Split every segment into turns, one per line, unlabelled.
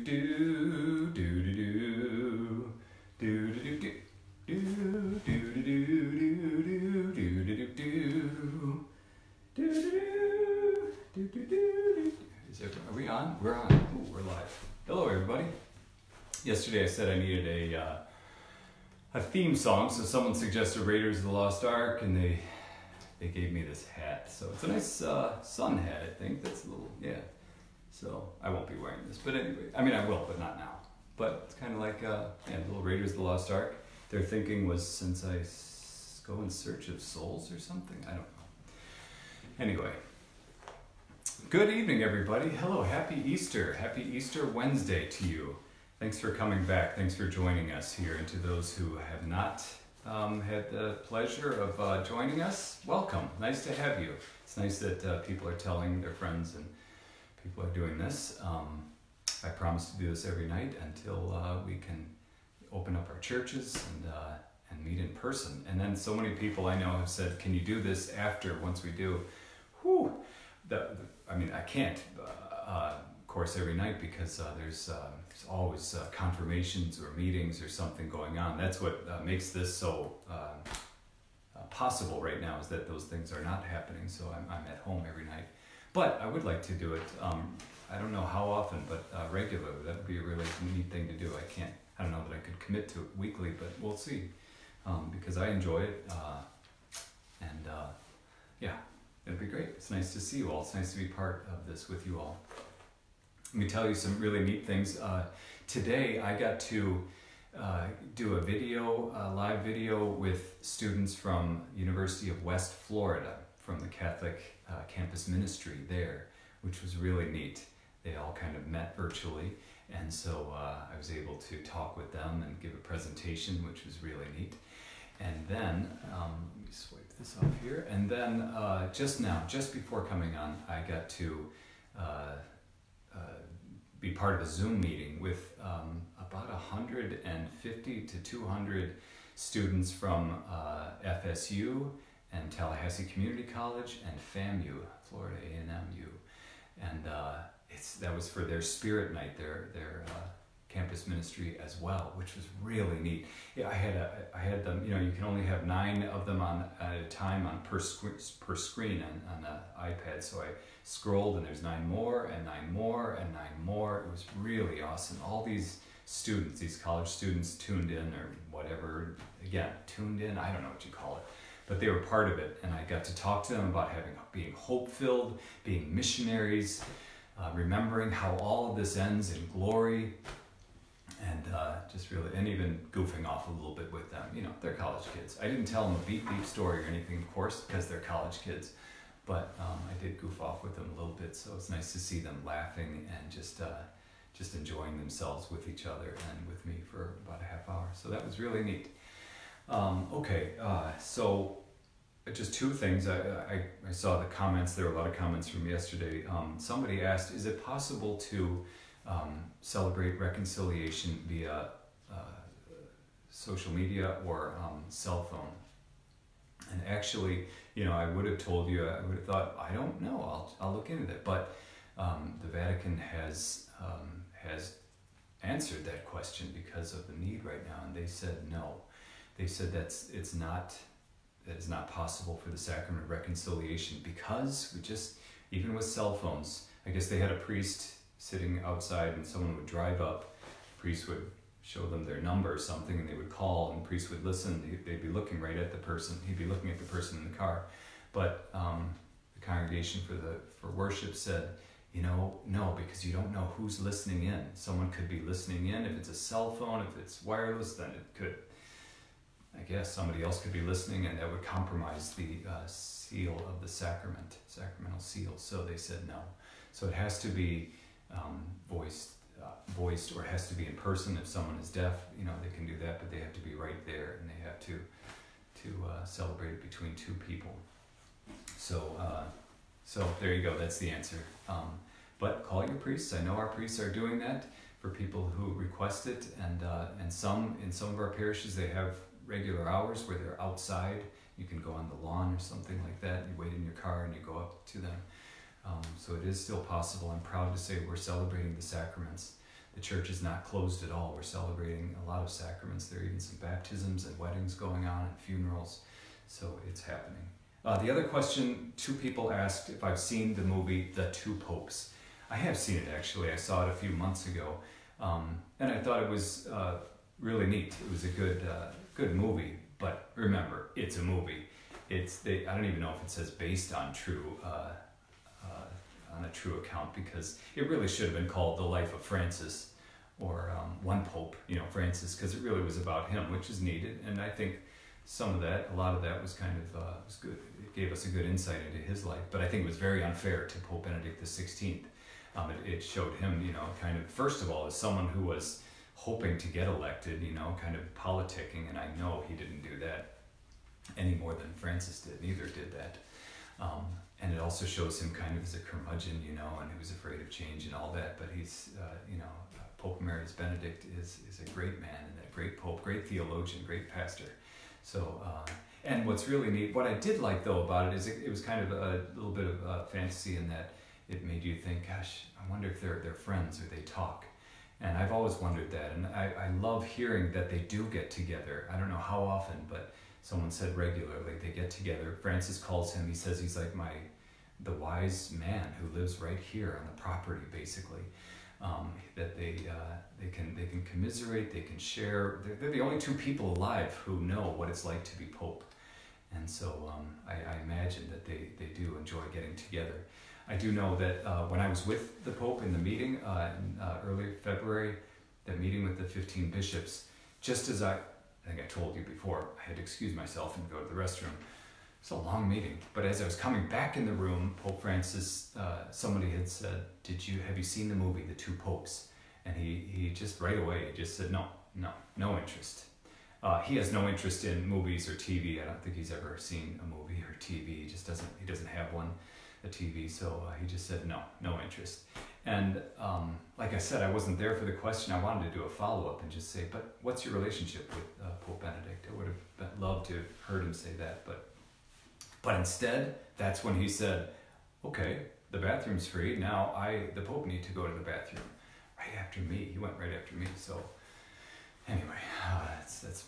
Are we on? We're on. Ooh, we're live. Hello, everybody. Yesterday I said I needed a theme song, so someone suggested Raiders of the Lost Ark, and they gave me this hat. So it's a nice sun hat, I think. That's a little, yeah. So I won't be wearing this, but anyway, I mean I will, but not now. But it's kind of like little Raiders of the Lost Ark. Their thinking was, since I go in search of souls or something, I don't know. Anyway, good evening, everybody. Hello, happy Easter. Happy Easter Wednesday to you. Thanks for coming back. Thanks for joining us here. And to those who have not had the pleasure of joining us, welcome. Nice to have you. It's nice that people are telling their friends and people are doing this. I promise to do this every night until we can open up our churches and meet in person. And then so many people I know have said, can you do this after, once we do? Whew. I mean, I can't, of course, every night because there's always confirmations or meetings or something going on. That's what makes this so possible right now, is that those things are not happening. So I'm at home every night. But I would like to do it, I don't know how often, but regularly. That would be a really neat thing to do. I don't know that I could commit to it weekly, but we'll see. Because I enjoy it. Yeah, it'll be great. It's nice to see you all. It's nice to be part of this with you all. Let me tell you some really neat things. Today I got to do a video, live video with students from University of West Florida, from the Catholic campus ministry there, which was really neat. They all kind of met virtually, and so I was able to talk with them and give a presentation, which was really neat. And then, let me swipe this off here, and then just before coming on, I got to be part of a Zoom meeting with about 150 to 200 students from FSU and Tallahassee Community College and FAMU, Florida A&MU, and that was for their Spirit Night, their campus ministry as well, which was really neat. Yeah, I had them. You know, you can only have 9 of them at a time per screen on the iPad. So I scrolled, and there's 9 more, and 9 more, and 9 more. It was really awesome. All these students, these college students, tuned in or whatever. Again, tuned in. I don't know what you call it. But they were part of it, and I got to talk to them about being hope-filled, being missionaries, remembering how all of this ends in glory, and just really, and even goofing off a little bit with them. You know, they're college kids. I didn't tell them a beep story or anything, of course, because they're college kids, but I did goof off with them a little bit, so it's nice to see them laughing and just enjoying themselves with each other and with me for about a half hour. So that was really neat. So just 2 things. I saw the comments. There were a lot of comments from yesterday. Somebody asked, is it possible to celebrate reconciliation via social media or cell phone? And actually, you know, I would have told you, I would have thought, I don't know, I'll look into that. But the Vatican has answered that question because of the need right now, and they said no. They said that it's not possible for the sacrament of reconciliation because even with cell phones, I guess they had a priest sitting outside and someone would drive up, the priest would show them their number or something, and they would call, and the priest would listen. They'd be looking right at the person. He'd be looking at the person in the car. But the congregation for worship said, you know, no, because you don't know who's listening in. Someone could be listening in. If it's a cell phone, if it's wireless, then it could, I guess somebody else could be listening, and that would compromise the seal of the sacramental seal. So they said no. So it has to be voiced, or it has to be in person. If someone is deaf, you know, they can do that, but they have to be right there, and they have to celebrate it between 2 people. So there you go. That's the answer. But call your priests. I know our priests are doing that for people who request it, and in some of our parishes they have regular hours where they're outside. You can go on the lawn or something like that. You wait in your car and you go up to them. So it is still possible. I'm proud to say we're celebrating the sacraments. the church is not closed at all. We're celebrating a lot of sacraments. There are even some baptisms and weddings going on and funerals. So it's happening. The other question, 2 people asked if I've seen the movie The Two Popes. I have seen it, actually. I saw it a few months ago. And I thought it was really neat. It was a good movie. But remember, it's a movie. I don't even know if it says based on a true account, because it really should have been called The Life of Francis, or One Pope, Francis, because it really was about him, which is needed. And I think a lot of that was kind of was good. It gave us a good insight into his life. But I think it was very unfair to Pope Benedict XVI. It showed him, kind of, first of all, as someone who was hoping to get elected, kind of politicking, and I know he didn't do that any more than Francis did. Neither did that. And it also shows him kind of as a curmudgeon, and who's afraid of change and all that. But he's, Pope Emeritus Benedict is a great man, and a great pope, great theologian, great pastor. So, and what's really neat, what I did like though about it is it was kind of a little bit of fantasy in that it made you think, gosh, I wonder if they're friends or they talk. And I've always wondered that, and I love hearing that they do get together. I don't know how often, but someone said regularly they get together. Francis calls him, he says he's like the wise man who lives right here on the property, basically. That they can commiserate, they can share. They're the only 2 people alive who know what it's like to be Pope. And so I imagine that they do enjoy getting together. I do know that when I was with the Pope in the meeting in early February, that meeting with the 15 bishops, just as I think I told you before, I had to excuse myself and go to the restroom. It's a long meeting, but as I was coming back in the room, Pope Francis, somebody had said, have you seen the movie The Two Popes? And he just right away just said, no interest. He has no interest in movies or TV. I don't think he's ever seen a movie or TV. He doesn't have a TV, so he just said no interest. And like I said, I wasn't there for the question. I wanted to do a follow-up and just say, but what's your relationship with Pope Benedict? I would have loved to have heard him say that, but instead, that's when he said, okay, the bathroom's free. Now the Pope, need to go to the bathroom right after me. He went right after me. So anyway, that's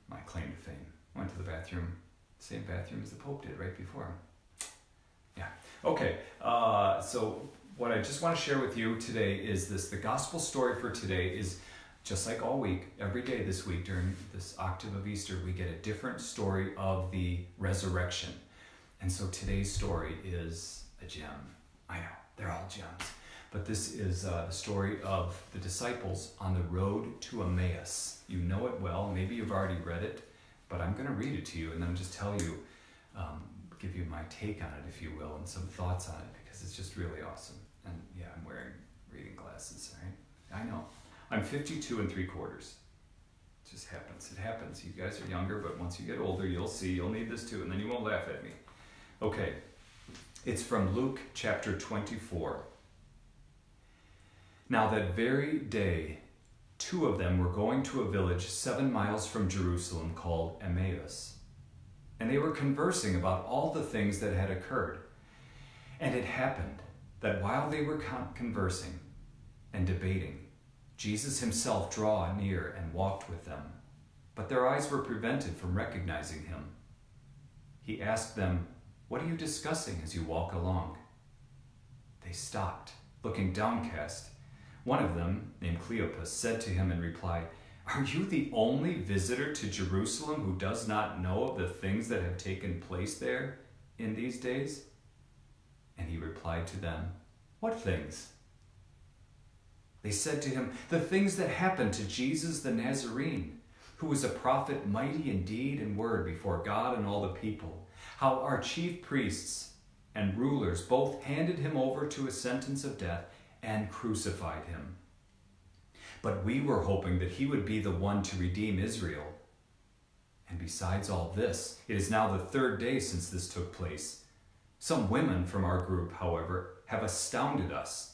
my claim to fame. Went to the bathroom, same bathroom as the Pope did right before him. Yeah. Okay. So what I just want to share with you today is this. The gospel story for today is just like all week, every day this week during this octave of Easter, we get a different story of the resurrection. And so today's story is a gem. I know, they're all gems. But this is the story of the disciples on the road to Emmaus. You know it well. Maybe you've already read it, but I'm going to read it to you and then just tell you, give you my take on it, if you will, and some thoughts on it, because it's just really awesome. And yeah, I'm wearing reading glasses, right? I know. I'm 52 3/4. It just happens. It happens. You guys are younger, but once you get older, you'll see. You'll need this too, and then you won't laugh at me. Okay. It's from Luke chapter 24. Now that very day, 2 of them were going to a village 7 miles from Jerusalem called Emmaus. And they were conversing about all the things that had occurred. And it happened that while they were conversing and debating, Jesus himself drew near and walked with them, but their eyes were prevented from recognizing him. He asked them, "What are you discussing as you walk along?" They stopped, looking downcast. One of them, named Cleopas, said to him in reply, "Are you the only visitor to Jerusalem who does not know of the things that have taken place there in these days?" And he replied to them, "What things?" They said to him, "The things that happened to Jesus the Nazarene, who was a prophet mighty in deed and word before God and all the people, how our chief priests and rulers both handed him over to a sentence of death and crucified him. But we were hoping that he would be the one to redeem Israel. And besides all this, it is now the 3rd day since this took place. Some women from our group, however, have astounded us.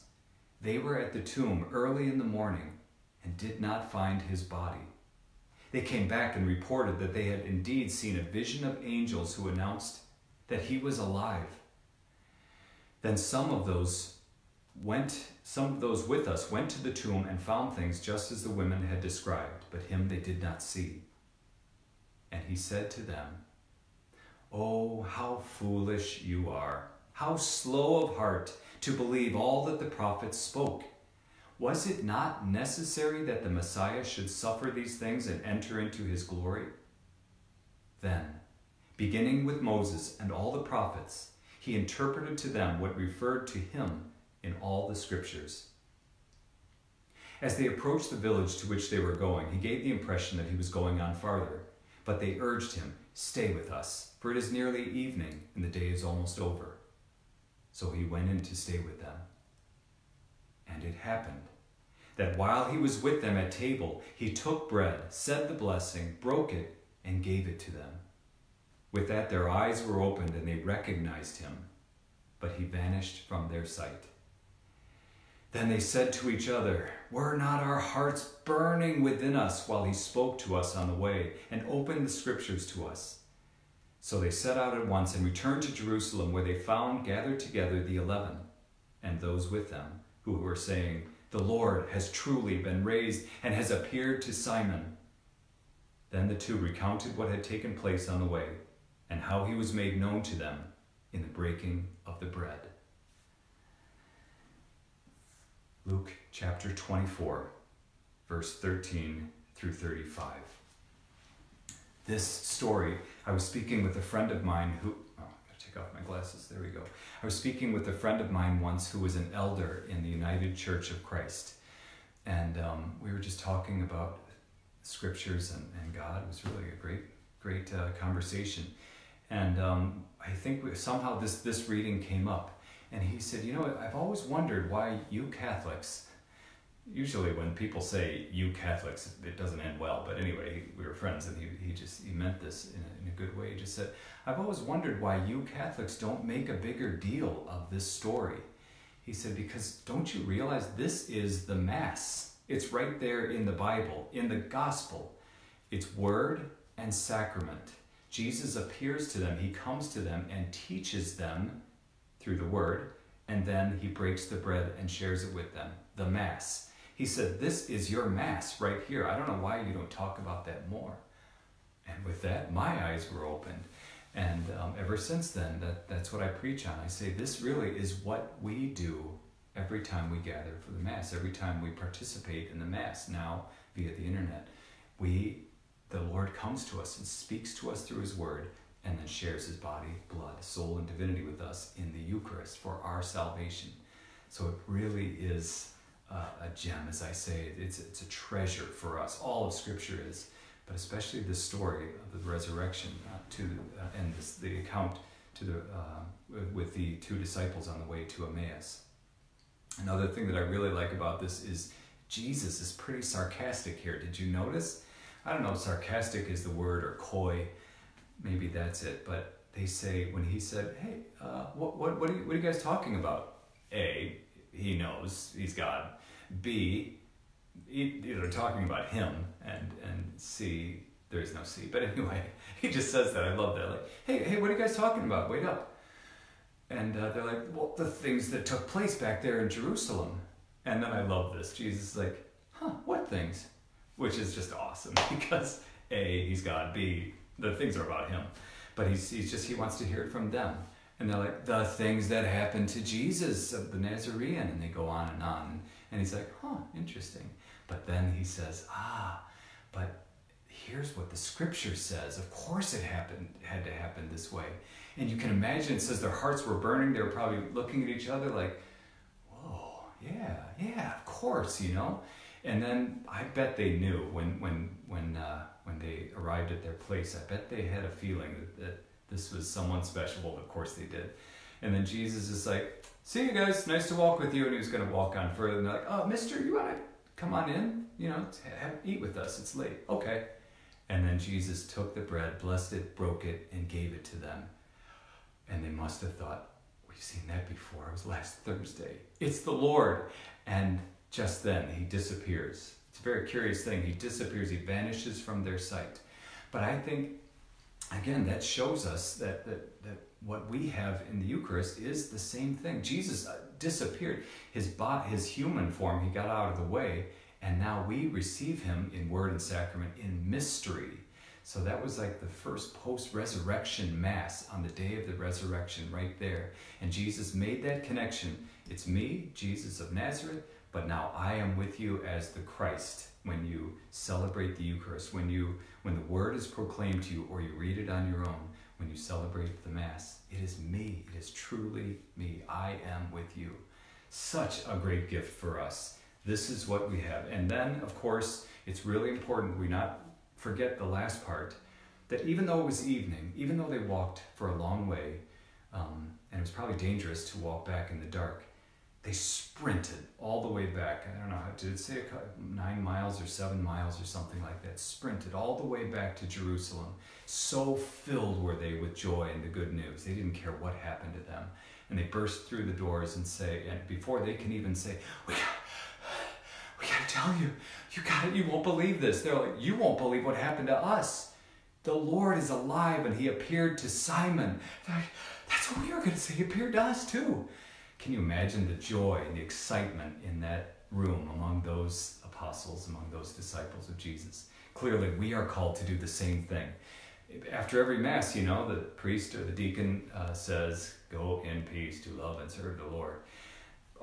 They were at the tomb early in the morning and did not find his body. They came back and reported that they had indeed seen a vision of angels who announced that he was alive. Then some of those some of those with us went to the tomb and found things just as the women had described, but him they did not see. And he said to them, "Oh, how foolish you are, how slow of heart to believe all that the prophets spoke. Was it not necessary that the Messiah should suffer these things and enter into his glory?" Then, beginning with Moses and all the prophets, he interpreted to them what referred to him in all the scriptures. As they approached the village to which they were going, he gave the impression that he was going on farther, but they urged him, "Stay with us, for it is nearly evening and the day is almost over." So he went in to stay with them. And it happened that while he was with them at table, he took bread, said the blessing, broke it, and gave it to them. With that their eyes were opened and they recognized him, but he vanished from their sight. Then they said to each other, "Were not our hearts burning within us while he spoke to us on the way and opened the scriptures to us?" So they set out at once and returned to Jerusalem, where they found gathered together the 11 and those with them who were saying, "The Lord has truly been raised and has appeared to Simon." Then the two recounted what had taken place on the way and how he was made known to them in the breaking of the bread. Luke chapter 24, verse 13 through 35. This story, I was speaking with a friend of mine who, I gotta take off my glasses, there we go. I was speaking with a friend of mine once who was an elder in the United Church of Christ. And we were just talking about scriptures and God. It was really a great conversation. And I think somehow this reading came up. And he said, "You know, I've always wondered why you Catholics," usually when people say "you Catholics," it doesn't end well. But anyway, we were friends, and he meant this in a good way. He just said, "I've always wondered why you Catholics don't make a bigger deal of this story." He said, "Because don't you realize this is the Mass? It's right there in the Bible, in the Gospel. It's word and sacrament. Jesus appears to them. He comes to them and teaches them through the word, and then he breaks the bread and shares it with them, the Mass." He said, "This is your Mass right here. I don't know why you don't talk about that more." And with that, my eyes were opened. And ever since then, that's what I preach on. I say, this really is what we do every time we gather for the Mass, every time we participate in the Mass, now via the internet. The Lord comes to us and speaks to us through his word, and then shares his body, blood, soul, and divinity with us in the Eucharist for our salvation. So it really is a gem, as I say. It's a treasure for us. All of Scripture is, but especially the story of the resurrection and the account with the two disciples on the way to Emmaus. Another thing that I really like about this is Jesus is pretty sarcastic here. Did you notice? I don't know if sarcastic is the word or coy. Maybe that's it, but they say, when he said, "Hey, what are you guys talking about?" A, he knows he's God. B, they're talking about him, and C, there's no C. But anyway, he just says that. I love that. Like, hey, what are you guys talking about? Wait up. And they're like, "Well, the things that took place back there in Jerusalem." And then I love this. Jesus is like, "What things?" Which is just awesome, because A, he's God. B, the things are about him, but he wants to hear it from them. And they're like, "The things that happened to Jesus of the Nazarene," and they go on. And he's like, interesting. But then he says, but here's what the scripture says. Of course it had to happen this way. And you can imagine, it says their hearts were burning. They were probably looking at each other like, whoa, yeah, of course, you know. And then I bet they knew when they arrived at their place. I bet they had a feeling that this was someone special. Well, of course they did. And then Jesus is like, "See you guys, nice to walk with you." And he was going to walk on further. And they're like, "Oh, mister, you want to come on in? You know, eat with us. It's late." Okay. And then Jesus took the bread, blessed it, broke it, and gave it to them. And they must have thought, "We've seen that before. It was last Thursday. It's the Lord." And just then he disappears. It's a very curious thing. He disappears. He vanishes from their sight. But I think, again, that shows us that what we have in the Eucharist is the same thing. Jesus disappeared. His human form, he got out of the way, and now we receive him in word and sacrament in mystery. So that was like the first post-resurrection Mass on the day of the resurrection right there. And Jesus made that connection. It's me, Jesus of Nazareth, but now I am with you as the Christ. When you celebrate the Eucharist, when the word is proclaimed to you, or you read it on your own, when you celebrate the Mass, it is me. It is truly me. I am with you. Such a great gift for us. This is what we have. And then, of course, it's really important we not forget the last part, that even though it was evening, even though they walked for a long way, and it was probably dangerous to walk back in the dark, they sprinted all the way back. I don't know, did it say 9 miles or 7 miles or something like that? Sprinted all the way back to Jerusalem. So filled were they with joy and the good news. They didn't care what happened to them. And they burst through the doors and say, and before they can even say, we gotta tell you, you won't believe this. They're like, you won't believe what happened to us. The Lord is alive and he appeared to Simon. They're like, that's what we were gonna say, he appeared to us too. Can you imagine the joy and the excitement in that room among those apostles, among those disciples of Jesus? Clearly, we are called to do the same thing. After every Mass, the priest or the deacon says, go in peace to love and serve the Lord.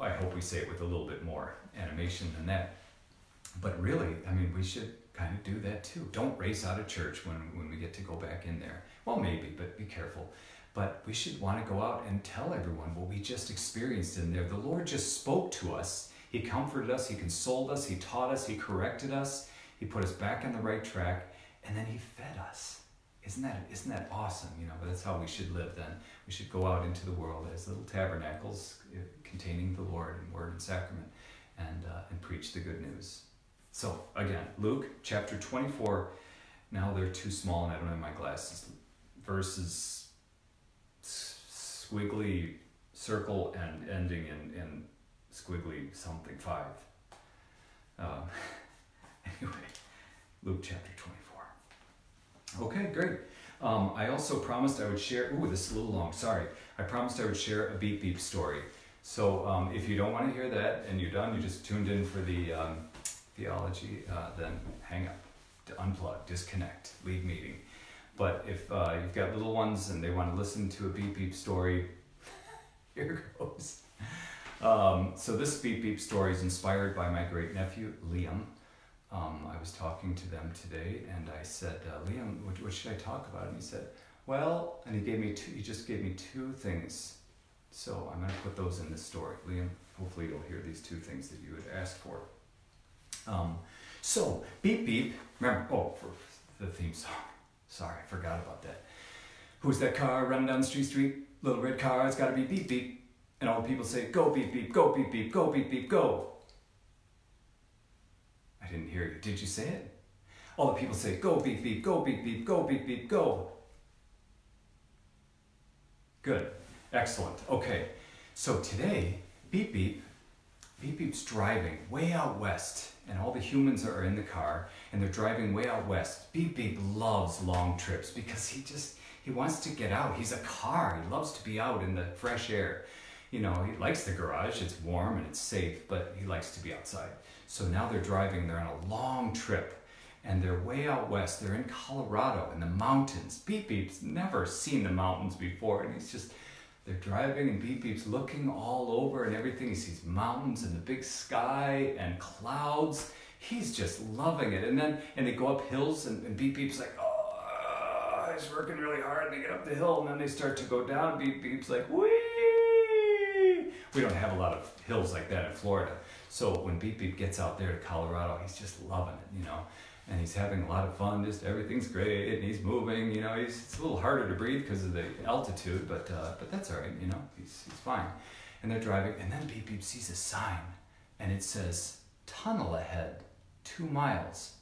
I hope we say it with a little bit more animation than that. But really, we should kind of do that too. Don't race out of church when we get to go back in there. Well, maybe, but be careful. But we should want to go out and tell everyone what we just experienced in there. The Lord just spoke to us. He comforted us. He consoled us. He taught us. He corrected us. He put us back on the right track. And then he fed us. Isn't that awesome? But that's how we should live then. We should go out into the world as little tabernacles containing the Lord in word and sacrament and preach the good news. So again, Luke chapter 24. Now they're too small and I don't have my glasses. Verses squiggly circle and ending in squiggly something 5. Anyway, Luke chapter 24. Okay, great. I also promised I would share, this is a little long, sorry. I promised I would share a beep beep story. So if you don't want to hear that and you're done, you just tuned in for the theology, then hang up, unplug, disconnect, leave meeting. But if you've got little ones and they want to listen to a beep beep story, here goes. So this beep beep story is inspired by my great nephew, Liam. I was talking to them today and I said, Liam, what should I talk about? And he said, well, and he just gave me 2 things. So I'm going to put those in this story. Liam, hopefully you'll hear these 2 things that you had asked for. So, beep beep, remember, for the theme song. Sorry, I forgot about that. Who's that car running down the street? Little red car, it's gotta be beep beep. And all the people say, go beep beep, go beep beep, go beep beep, go. I didn't hear you. Did you say it? All the people say, go beep beep, go beep beep, go beep beep, go. Good. Excellent. Okay. So today, beep beep, beep beep's driving way out west. And all the humans are in the car and they're driving way out west. Beep beep loves long trips because he wants to get out. He's a car. He loves to be out in the fresh air. He likes the garage. It's warm and it's safe, but he likes to be outside. So now they're driving. They're on a long trip and they're way out west. They're in Colorado in the mountains. Beep beep's never seen the mountains before and they're driving and beep beep's looking all over and everything. He sees mountains and the big sky and clouds. He's just loving it. And they go up hills and beep beep's like, oh, he's working really hard. And they get up the hill and then they start to go down. Beep beep's like, whee! We don't have a lot of hills like that in Florida. So when beep beep gets out there to Colorado, he's just loving it, And he's having a lot of fun, just everything's great, and he's moving, it's a little harder to breathe because of the altitude, but that's all right, he's fine. And they're driving, and then Beep Beep sees a sign, and it says, tunnel ahead, 2 miles.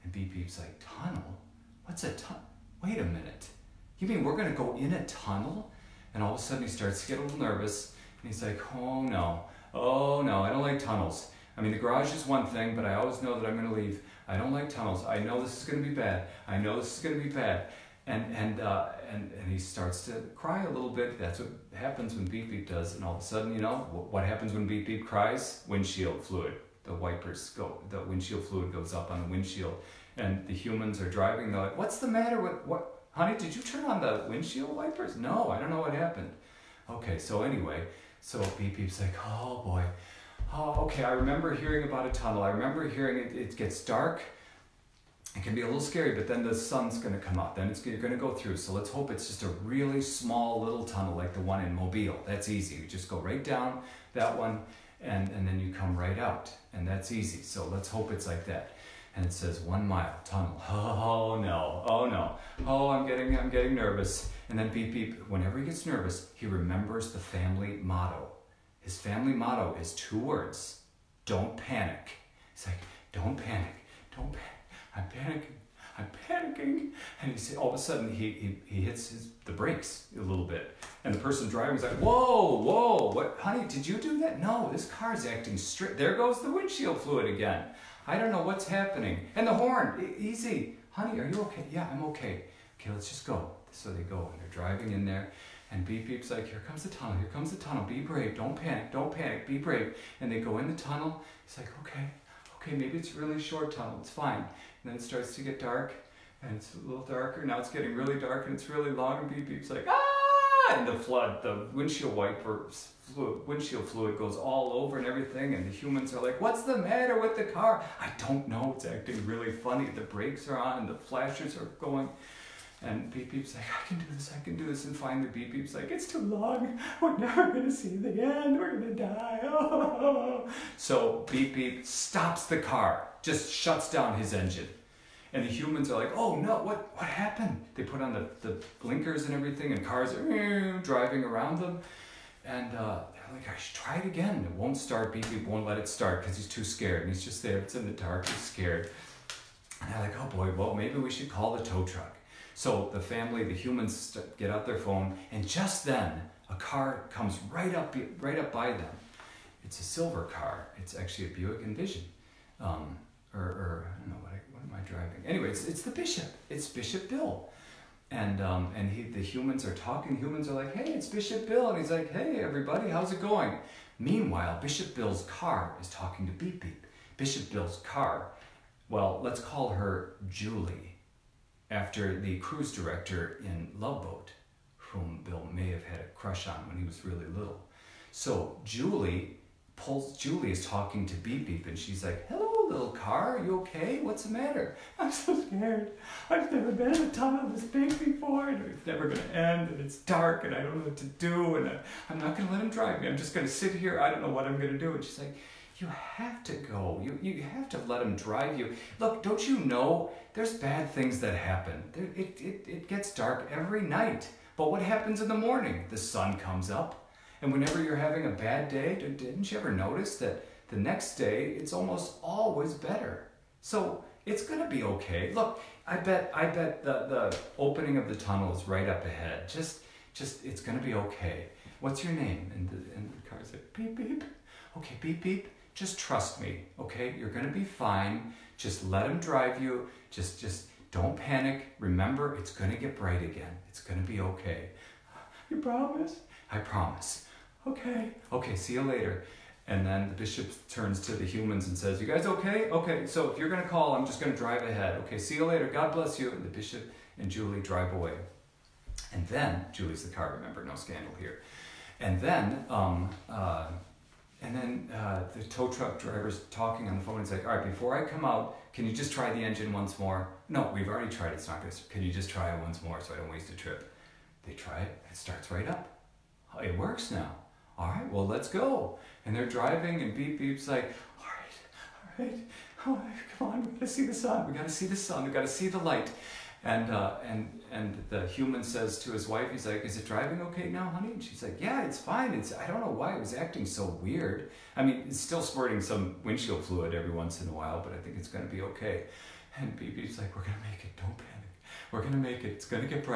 And Beep Beep's like, tunnel? What's a tunnel? Wait a minute. You mean we're gonna go in a tunnel? And all of a sudden he starts to get a little nervous, and he's like, oh no, I don't like tunnels. The garage is one thing, but I always know that I'm gonna leave. I don't like tunnels. I know this is going to be bad. And he starts to cry a little bit. That's what happens when Beep Beep does. And all of a sudden, you know, what happens when Beep Beep cries? Windshield fluid. The wipers go, the windshield fluid goes up on the windshield. And the humans are driving. They're like, what's the matter with, what, honey, did you turn on the windshield wipers? No, I don't know what happened. Okay, so anyway, so Beep Beep's like, oh boy. Oh, okay, I remember hearing about a tunnel. I remember hearing it gets dark. It can be a little scary, but then the sun's going to come out. Then you're going to go through. So let's hope it's just a really small little tunnel like the one in Mobile. That's easy. You just go right down that one, and then you come right out. And that's easy. So let's hope it's like that. And it says 1 mile tunnel. Oh no, oh no. Oh, I'm getting nervous. And then Beep Beep, whenever he gets nervous, he remembers the family motto. His family motto is 2 words. Don't panic. He's like, don't panic, don't panic. I'm panicking. And all of a sudden he hits the brakes a little bit. And the person driving is like, whoa, what, honey, did you do that? No, this car's acting straight. There goes the windshield fluid again. I don't know what's happening. And the horn, easy. Honey, are you okay? Yeah, I'm okay. Okay, let's just go. So they go and they're driving in there. And Beep Beep's like, here comes the tunnel, be brave, don't panic, be brave. And they go in the tunnel. He's like, okay, maybe it's a really short tunnel, it's fine. And then it starts to get dark, and it's a little darker. Now it's getting really dark, and it's really long, and Beep Beep's like, ah! And the windshield fluid goes all over and everything, and the humans are like, what's the matter with the car? I don't know, it's acting really funny. The brakes are on, and the flashers are going. And Beep Beep's like, I can do this. And finally Beep Beep's like, it's too long. We're never going to see the end. We're going to die. Oh. So Beep Beep stops the car, just shuts down his engine. And the humans are like, oh no, what happened? They put on the blinkers and everything, and cars are driving around them. And they're like, I should try it again. It won't start. Beep Beep won't let it start because he's too scared. And he's just there. It's in the dark. He's scared. And they're like, oh boy, well, maybe we should call the tow truck. So the humans get out their phone, and just then a car comes right up by them. It's a silver car. It's actually a Buick Envision, or I don't know what am I driving. Anyway, it's the bishop. It's Bishop Bill, and the humans are talking. Humans are like, hey, it's Bishop Bill, and he's like, hey everybody, how's it going? Meanwhile, Bishop Bill's car is talking to Beep Beep. Bishop Bill's car. Well, let's call her Julie, after the cruise director in Love Boat, whom Bill may have had a crush on when he was really little. So Julie is talking to Beep Beep, and she's like, hello, little car, are you okay? What's the matter? I'm so scared. I've never been in a tunnel this big before, and it's never going to end, and it's dark, and I don't know what to do, and I'm not going to let him drive me. I'm just going to sit here. I don't know what I'm going to do. And she's like, you have to go. You have to let him drive you. Look, don't you know there's bad things that happen? It gets dark every night. But what happens in the morning? The sun comes up. And whenever you're having a bad day, didn't you ever notice that the next day it's almost always better? So it's going to be okay. Look, I bet the opening of the tunnel is right up ahead. Just it's going to be okay. What's your name? And the car's like, Beep Beep. Okay, Beep Beep. Just trust me, okay? You're gonna be fine. Just let him drive you. Just don't panic. Remember, it's gonna get bright again. It's gonna be okay. You promise? I promise. Okay, see you later. And then the bishop turns to the humans and says, you guys okay? Okay, so if you're gonna call, I'm just gonna drive ahead. Okay, see you later. God bless you. And the bishop and Julie drive away. And then, Julie's the car, remember, no scandal here. And then, the tow truck driver's talking on the phone. He's like, all right, before I come out, can you just try the engine once more? No, we've already tried it. It's not good. Can you just try it once more so I don't waste a trip? They try it. It starts right up. It works now. All right, well, let's go. And they're driving, and Beep Beep's like, all right. Oh, come on, we gotta see the sun. We gotta see the light. And the human says to his wife, he's like, is it driving okay now, honey? And she's like, yeah, it's fine. I don't know why it was acting so weird. I mean, it's still squirting some windshield fluid every once in a while, but I think it's going to be okay. And Beep Beep's like, we're going to make it. Don't panic. We're going to make it. It's going to get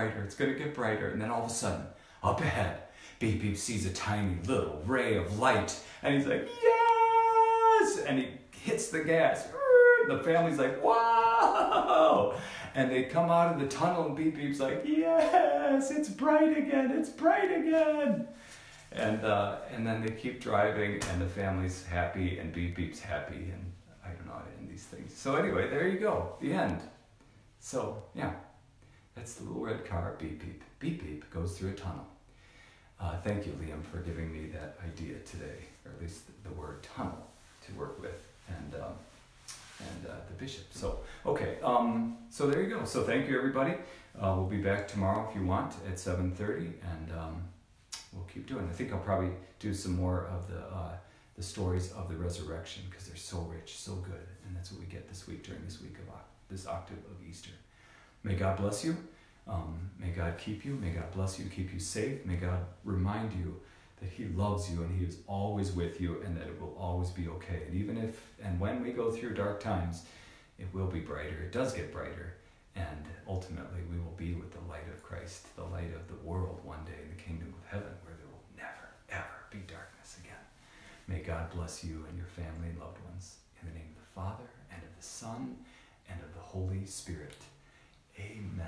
brighter. And then all of a sudden, up ahead, Beep Beep sees a tiny little ray of light. And he's like, yes! And he hits the gas. The family's like, wow! whoa! And they come out of the tunnel and Beep Beep's like, yes, it's bright again, it's bright again. And then they keep driving and the family's happy and Beep Beep's happy, and I don't know how to end these things. So anyway, there you go, the end. So yeah, that's the little red car, Beep Beep. Beep Beep goes through a tunnel. Thank you, Liam, for giving me that idea today, or at least the word tunnel to work with, and the bishop. So, okay, so there you go. So thank you, everybody. We'll be back tomorrow if you want at 7:30, and we'll keep doing. I think I'll probably do some more of the stories of the resurrection, because they're so rich, so good, and that's what we get this week during this week of this octave of Easter. May God bless you. May God keep you. May God bless you, keep you safe. May God remind you that He loves you and He is always with you, and that it will always be okay. And even if and when we go through dark times, it will be brighter. It does get brighter. And ultimately, we will be with the light of Christ, the light of the world one day in the kingdom of heaven, where there will never, ever be darkness again. May God bless you and your family and loved ones. In the name of the Father, and of the Son, and of the Holy Spirit. Amen.